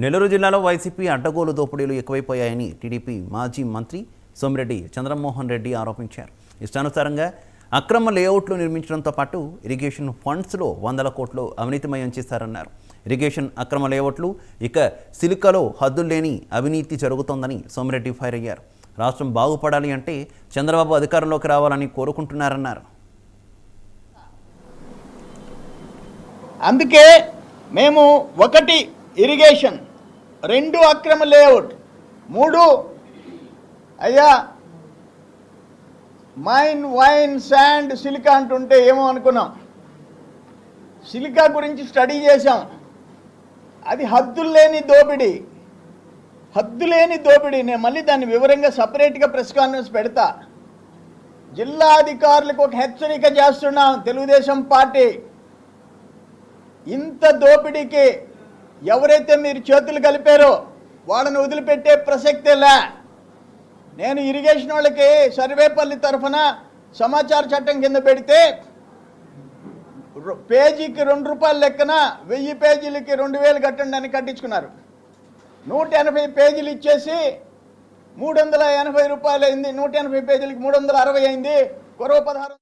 నెల్లూరు జిల్లాలో వైసీపీ అడ్డగోలు దోపిడీలు ఎక్కువైపోయాయని టీడీపీ మాజీ మంత్రి సోమిరెడ్డి చంద్రమోహన్ రెడ్డి ఆరోపించారు. ఇష్టానుసారంగా అక్రమ లేఅవుట్లు నిర్మించడంతో పాటు ఇరిగేషన్ ఫండ్స్లో వందల కోట్లు అవినీతిమయం చేశారన్నారు. ఇరిగేషన్ అక్రమ లేఅవుట్లు ఇక సిలికాలో హద్దుల్లేని అవినీతి జరుగుతోందని సోమిరెడ్డి ఫైర్ అయ్యారు. రాష్ట్రం బాగుపడాలి అంటే చంద్రబాబు అధికారంలోకి రావాలని కోరుకుంటున్నారన్నారు. అందుకే మేము ఒకటి ఇరిగేషన్, 2 అక్రమ లేఅవుట్, 3 అయ్యా మైన్, వైన్, శాండ్, సిలికా అంటుంటే ఏమో అనుకున్నాం. సిలికా గురించి స్టడీ చేశాం. అది హద్దులేని దోపిడీ, హద్దులేని దోపిడీ. నేను మళ్ళీ దాన్ని వివరంగా సపరేట్గా ప్రెస్ కాన్ఫరెన్స్ పెడతా. జిల్లా అధికారులకు ఒక హెచ్చరిక చేస్తున్నాం. తెలుగుదేశం పార్టీ ఇంత దోపిడీకి ఎవరైతే మీరు చేతులు కలిపారో వాళ్ళని వదిలిపెట్టే ప్రసక్తే లే. నేను ఇరిగేషన్ వాళ్ళకి సర్వేపల్లి తరఫున సమాచార చట్టం కింద పెడితే పేజీకి 2 రూపాయల లెక్కన 1000 పేజీలకి 2000 కట్టండి అని కట్టించుకున్నారు. 180 పేజీలు ఇచ్చేసి 380 రూపాయలు అయింది. 180 పేజీలకి 360 అయింది. 16